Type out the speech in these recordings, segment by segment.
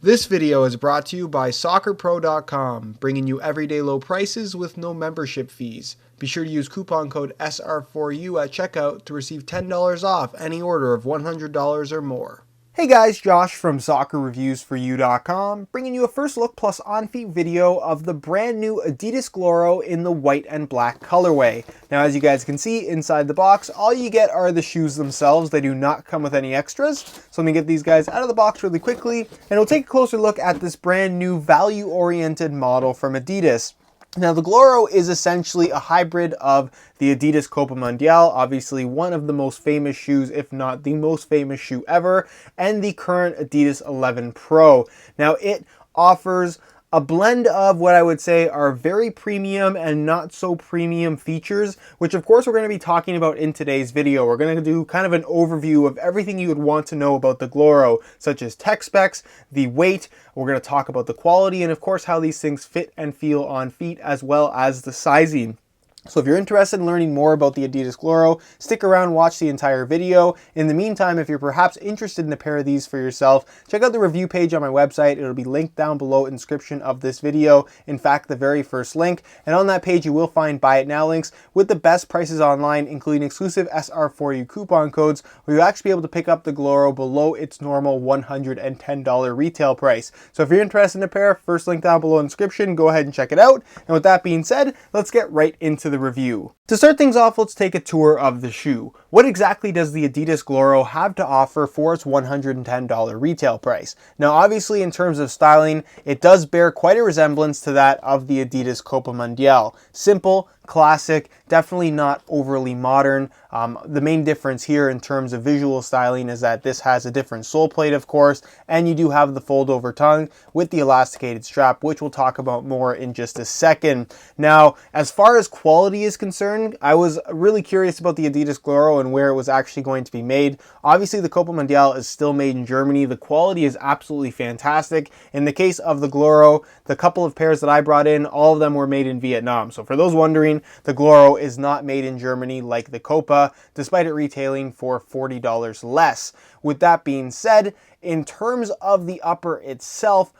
This video is brought to you by SoccerPro.com, bringing you everyday low prices with no membership fees. Be sure to use coupon code SR4U at checkout to receive $10 off any order of $100 or more. Hey guys, Josh from SoccerReviewsForYou.com, bringing you a first look plus on-feet video of the brand new Adidas Gloro in the white and black colorway. Now as you guys can see inside the box, all you get are the shoes themselves. They do not come with any extras. So let me get these guys out of the box really quickly and we'll take a closer look at this brand new value-oriented model from Adidas. Now the Gloro is essentially a hybrid of the Adidas Copa Mundial, obviously one of the most famous shoes, if not the most famous shoe ever, and the current Adidas 11 Pro. Now it offers a blend of what I would say are very premium and not so premium features, which of course we're going to be talking about in today's video. We're going to do kind of an overview of everything you would want to know about the Gloro, such as tech specs, the weight, we're going to talk about the quality, and of course how these things fit and feel on feet, as well as the sizing. So if you're interested in learning more about the Adidas Gloro, stick around, watch the entire video. In the meantime, if you're perhaps interested in a pair of these for yourself, check out the review page on my website. It'll be linked down below in the description of this video. In fact, the very first link. And on that page, you will find Buy It Now links with the best prices online, including exclusive SR4U coupon codes, where you'll actually be able to pick up the Gloro below its normal $110 retail price. So if you're interested in a pair, first link down below in the description, go ahead and check it out. And with that being said, let's get right into the review. To start things off, let's take a tour of the shoe. What exactly does the Adidas Gloro have to offer for its $110 retail price? Now obviously in terms of styling, it does bear quite a resemblance to that of the Adidas Copa Mundial. Simple, classic, definitely not overly modern. The main difference here in terms of visual styling is that this has a different sole plate, of course, and you do have the fold over tongue with the elasticated strap, which we'll talk about more in just a second. Now, as far as quality is concerned, I was really curious about the Adidas Gloro and where it was actually going to be made. Obviously, the Copa Mundial is still made in Germany. The quality is absolutely fantastic. In the case of the Gloro, the couple of pairs that I brought in, all of them were made in Vietnam. So for those wondering, the Gloro is not made in Germany like the Copa, despite it retailing for $40 less. With that being said, in terms of the upper itself,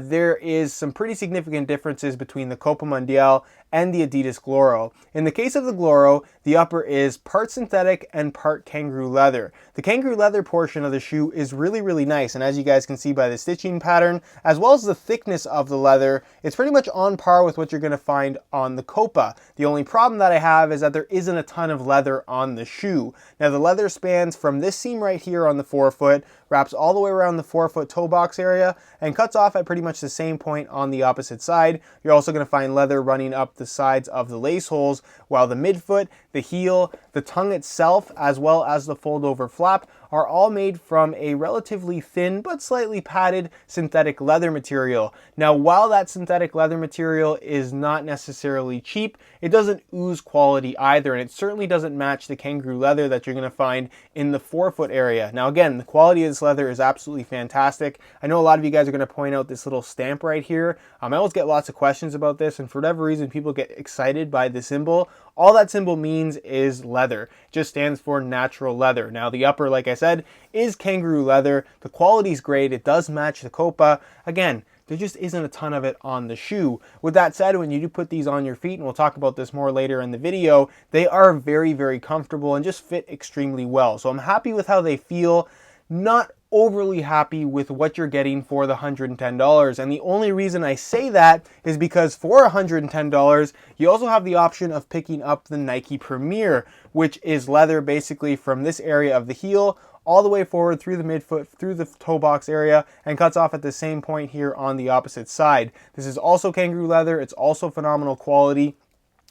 there is some pretty significant differences between the Copa Mundial and the Adidas Gloro. In the case of the Gloro, the upper is part synthetic and part kangaroo leather. The kangaroo leather portion of the shoe is really nice, and as you guys can see by the stitching pattern, as well as the thickness of the leather, it's pretty much on par with what you're going to find on the Copa. The only problem that I have is that there isn't a ton of leather on the shoe. Now the leather spans from this seam right here on the forefoot, wraps all the way around the forefoot toe box area, and cuts off at pretty much the same point on the opposite side. You're also going to find leather running up the sides of the lace holes, while the midfoot, the heel, the tongue itself, as well as the fold over flap are all made from a relatively thin but slightly padded synthetic leather material. Now, while that synthetic leather material is not necessarily cheap, it doesn't ooze quality either, and it certainly doesn't match the kangaroo leather that you're going to find in the forefoot area. Now again, the quality of this leather is absolutely fantastic. I know a lot of you guys are going to point out this little stamp right here. I always get lots of questions about this, and for whatever reason people get excited by the symbol. All that symbol means is leather. It just stands for natural leather. Now the upper, like I said, is kangaroo leather. The quality is great. It does match the Copa. Again, there just isn't a ton of it on the shoe. With that said, when you do put these on your feet, and we'll talk about this more later in the video, they are very comfortable and just fit extremely well. So I'm happy with how they feel. Not overly happy with what you're getting for the $110, and the only reason I say that is because for $110 you also have the option of picking up the Nike Premier, which is leather basically from this area of the heel all the way forward through the midfoot, through the toe box area, and cuts off at the same point here on the opposite side. This is also kangaroo leather. It's also phenomenal quality,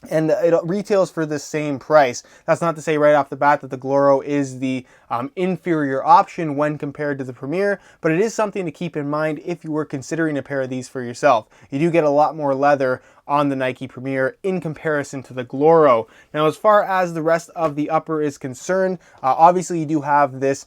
and it retails for the same price. That's not to say right off the bat that the Gloro is the inferior option when compared to the Premier, but it is something to keep in mind if you were considering a pair of these for yourself. You do get a lot more leather on the Nike Premier in comparison to the Gloro. Now, as far as the rest of the upper is concerned, obviously you do have this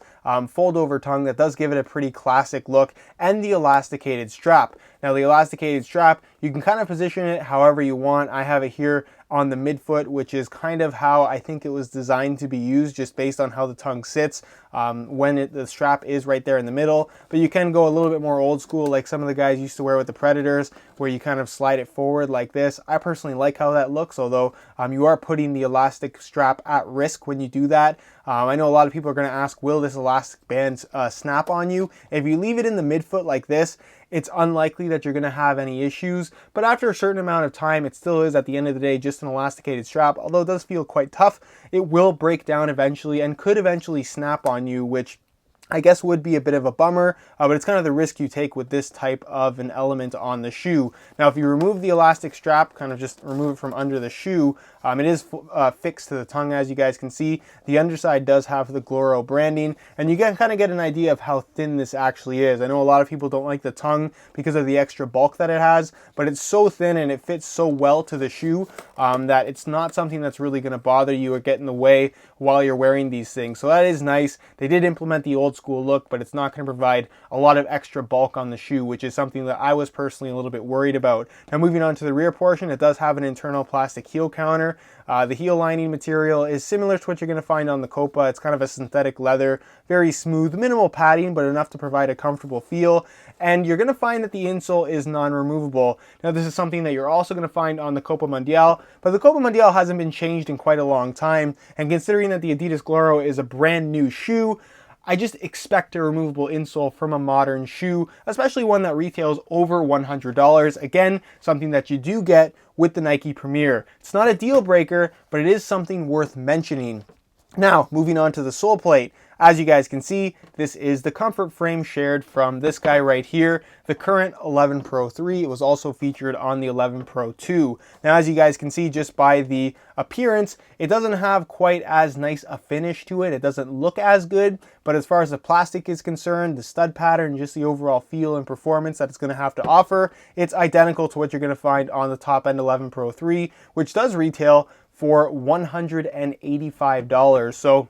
fold over tongue that does give it a pretty classic look, and the elasticated strap. Now the elasticated strap, you can kind of position it however you want. I have it here on the midfoot, which is kind of how I think it was designed to be used, just based on how the tongue sits. when the strap is right there in the middle. But you can go a little bit more old school, like some of the guys used to wear with the Predators, where you kind of slide it forward like this. I personally like how that looks, although you are putting the elastic strap at risk when you do that. I know a lot of people are going to ask, will this elastic band snap on you? If you leave it in the midfoot like this, it's unlikely that you're going to have any issues, but after a certain amount of time, it still is, at the end of the day, just an elasticated strap. Although it does feel quite tough, it will break down eventually and could eventually snap on you, which I guess would be a bit of a bummer, but it's kind of the risk you take with this type of an element on the shoe. Now, if you remove the elastic strap, kind of just remove it from under the shoe, it is fixed to the tongue, as you guys can see. The underside does have the Gloro branding, and you can kind of get an idea of how thin this actually is. I know a lot of people don't like the tongue because of the extra bulk that it has, but it's so thin and it fits so well to the shoe that it's not something that's really going to bother you or get in the way while you're wearing these things. So that is nice. They did implement the old school look, but it's not going to provide a lot of extra bulk on the shoe, which is something that I was personally a little bit worried about. Now, moving on to the rear portion, it does have an internal plastic heel counter. The heel lining material is similar to what you're going to find on the Copa. It's kind of a synthetic leather, very smooth, minimal padding, but enough to provide a comfortable feel. And you're going to find that the insole is non-removable. Now, this is something that you're also going to find on the Copa Mundial, but the Copa Mundial hasn't been changed in quite a long time. And considering that the Adidas Gloro is a brand new shoe, I just expect a removable insole from a modern shoe, especially one that retails over $100. Again, something that you do get with the Nike Premier. It's not a deal breaker, but it is something worth mentioning. Now, moving on to the sole plate. As you guys can see, this is the comfort frame shared from this guy right here, the current 11 Pro 3. It was also featured on the 11 Pro 2. Now, as you guys can see, just by the appearance, it doesn't have quite as nice a finish to it. It doesn't look as good, but as far as the plastic is concerned, the stud pattern, just the overall feel and performance that it's going to have to offer, it's identical to what you're going to find on the top end 11 Pro 3, which does retail for $185. So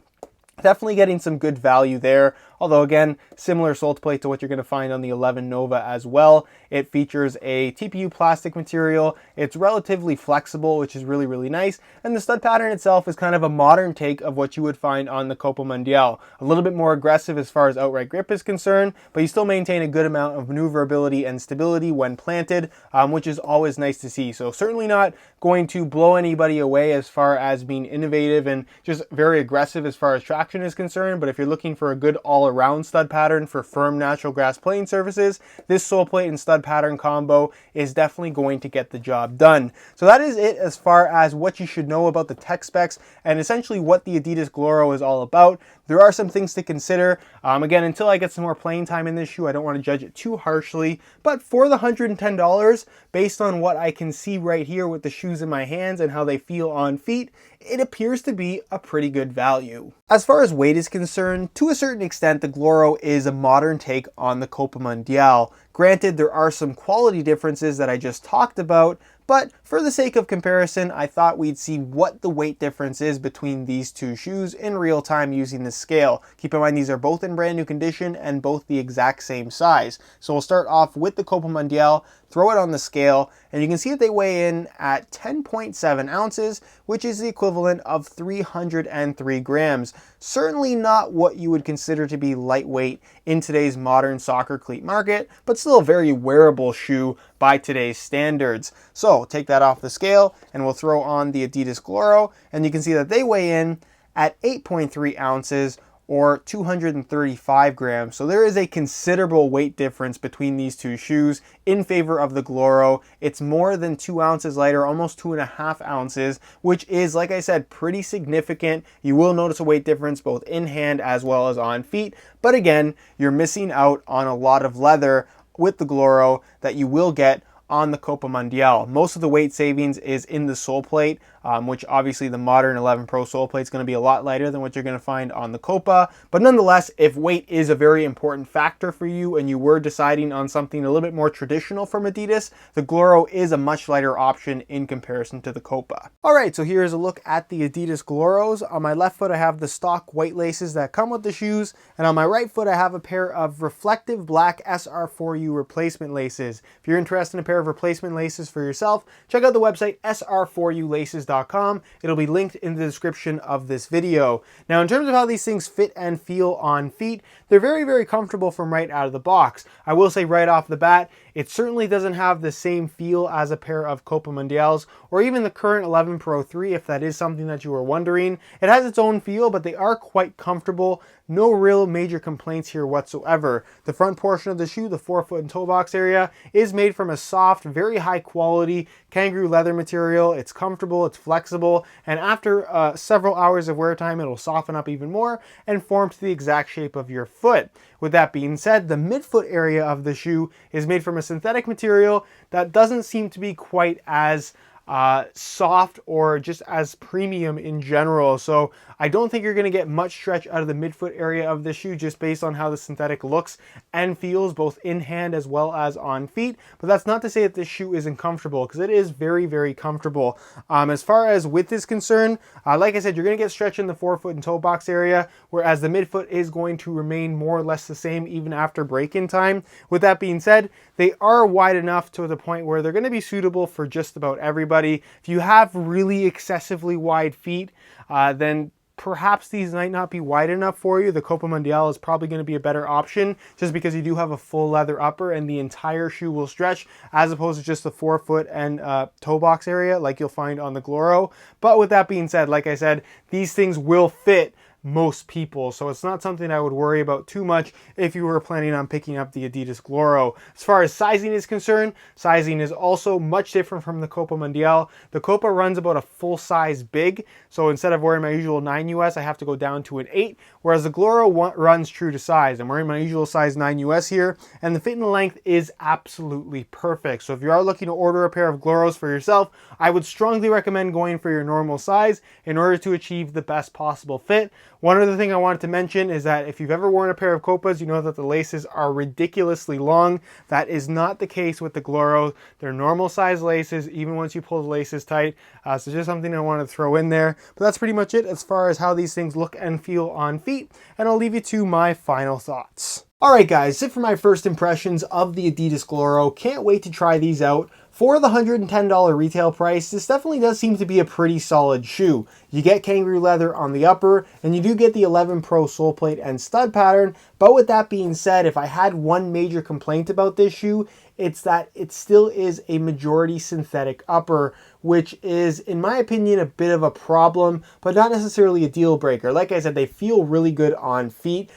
definitely getting some good value there. Although again, similar sole plate to what you're going to find on the 11 Nova as well. It features a TPU plastic material. It's relatively flexible, which is really, really nice. And the stud pattern itself is kind of a modern take of what you would find on the Copa Mundial. A little bit more aggressive as far as outright grip is concerned, but you still maintain a good amount of maneuverability and stability when planted, which is always nice to see. So certainly not going to blow anybody away as far as being innovative and just very aggressive as far as traction is concerned. But if you're looking for a good all-around stud pattern for firm natural grass playing surfaces, this sole plate and stud pattern combo is definitely going to get the job done. So that is it as far as what you should know about the tech specs and essentially what the Adidas Gloro is all about. There are some things to consider. Again, until I get some more playing time in this shoe, I don't want to judge it too harshly. But for the $110, based on what I can see right here with the shoes in my hands and how they feel on feet, it appears to be a pretty good value. As far as weight is concerned, to a certain extent, the Gloro is a modern take on the Copa Mundial. Granted, there are some quality differences that I just talked about, but for the sake of comparison, I thought we'd see what the weight difference is between these two shoes in real time using the scale. Keep in mind, these are both in brand new condition and both the exact same size. So we'll start off with the Copa Mundial, throw it on the scale, and you can see that they weigh in at 10.7 ounces, which is the equivalent of 303 grams. Certainly not what you would consider to be lightweight in today's modern soccer cleat market, but still a very wearable shoe by today's standards. So take that off the scale and we'll throw on the Adidas Gloro, and you can see that they weigh in at 8.3 ounces or 235 grams. So there is a considerable weight difference between these two shoes in favor of the Gloro. It's more than 2 ounces lighter, almost 2.5 ounces, which is, like I said, pretty significant. You will notice a weight difference both in hand as well as on feet. But again, you're missing out on a lot of leather with the Gloro that you will get on the Copa Mundial. Most of the weight savings is in the sole plate, which obviously the modern 11 Pro sole plate is going to be a lot lighter than what you're going to find on the Copa. But nonetheless, if weight is a very important factor for you and you were deciding on something a little bit more traditional from Adidas, the Gloro is a much lighter option in comparison to the Copa. Alright, so here's a look at the Adidas Gloros. On my left foot I have the stock white laces that come with the shoes, and on my right foot I have a pair of reflective black SR4U replacement laces. If you're interested in a pair of replacement laces for yourself, check out the website sr4ulaces.com. adidas.com. It'll be linked in the description of this video. Now, in terms of how these things fit and feel on feet, they're very, very comfortable from right out of the box. I will say right off the bat, it certainly doesn't have the same feel as a pair of Copa Mundials or even the current 11 Pro 3, if that is something that you were wondering. It has its own feel, but they are quite comfortable. No real major complaints here whatsoever. The front portion of the shoe, the forefoot and toe box area, is made from a soft, very high quality kangaroo leather material. It's comfortable, it's flexible, and after several hours of wear time, it'll soften up even more and form to the exact shape of your foot. With that being said, the midfoot area of the shoe is made from a synthetic material that doesn't seem to be quite as soft or just as premium in general. So I don't think you're going to get much stretch out of the midfoot area of the shoe just based on how the synthetic looks and feels both in hand as well as on feet. But that's not to say that this shoe isn't comfortable, because it is very, very comfortable. As far as width is concerned, like I said, you're going to get stretch in the forefoot and toe box area, whereas the midfoot is going to remain more or less the same even after break-in time. With that being said, they are wide enough to the point where they're going to be suitable for just about everybody. If you have really excessively wide feet, then perhaps these might not be wide enough for you. The Copa Mundial is probably going to be a better option just because you do have a full leather upper and the entire shoe will stretch, as opposed to just the forefoot and toe box area like you'll find on the Gloro. But with that being said, like I said, these things will fit most people, so it's not something I would worry about too much if you were planning on picking up the Adidas Gloro. As far as sizing is concerned, sizing is also much different from the Copa Mundial. The Copa runs about a full size big, so instead of wearing my usual 9 US, I have to go down to an 8, whereas the Gloro runs true to size. I'm wearing my usual size 9 US here, and the fit and length is absolutely perfect. So if you are looking to order a pair of Gloros for yourself, I would strongly recommend going for your normal size in order to achieve the best possible fit. One other thing I wanted to mention is that if you've ever worn a pair of Copas, you know that the laces are ridiculously long. That is not the case with the Gloro. They're normal size laces, even once you pull the laces tight. So just something I wanted to throw in there. But that's pretty much it as far as how these things look and feel on feet. And I'll leave you to my final thoughts. Alright guys, that's it for my first impressions of the Adidas Gloro. Can't wait to try these out. For the $110 retail price, this definitely does seem to be a pretty solid shoe. You get kangaroo leather on the upper, and you do get the 11 Pro sole plate and stud pattern. But with that being said, if I had one major complaint about this shoe, it's that it still is a majority synthetic upper, which is, in my opinion, a bit of a problem, but not necessarily a deal breaker. Like I said, they feel really good on feet.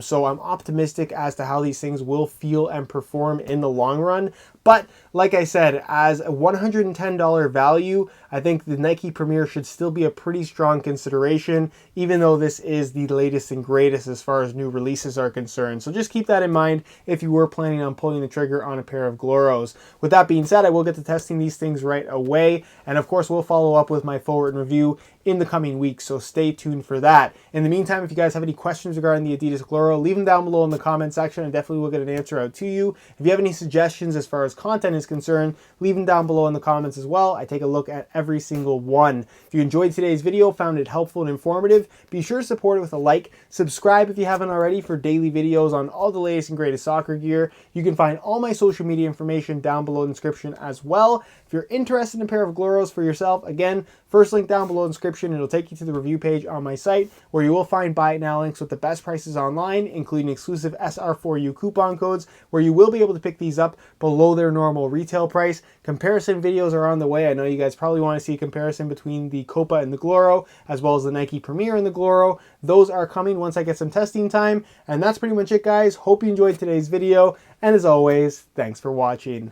So I'm optimistic as to how these things will feel and perform in the long run. But like I said, as a $110 value, I think the Nike Premier should still be a pretty strong consideration, even though this is the latest and greatest as far as new releases are concerned. So just keep that in mind if you were planning on pulling the trigger on a pair of Gloros. With that being said, I will get to testing these things right away. And of course, we'll follow up with my full written review in the coming weeks, so stay tuned for that. In the meantime, if you guys have any questions regarding the Adidas Gloro, leave them down below in the comment section and definitely will get an answer out to you. If you have any suggestions as far as content is concerned, leave them down below in the comments as well. I take a look at every single one. If you enjoyed today's video, found it helpful and informative, be sure to support it with a like. Subscribe if you haven't already for daily videos on all the latest and greatest soccer gear. You can find all my social media information down below in the description as well. If you're interested in a pair of Gloros for yourself, again, first link down below in the description, it'll take you to the review page on my site where you will find buy it now links with the best prices online, including exclusive SR4U coupon codes where you will be able to pick these up below their normal retail price. Comparison videos are on the way. I know you guys probably want to see a comparison between the Copa and the Gloro, as well as the Nike Premier and the Gloro. Those are coming once I get some testing time. And that's pretty much it, guys. Hope you enjoyed today's video. And as always, thanks for watching.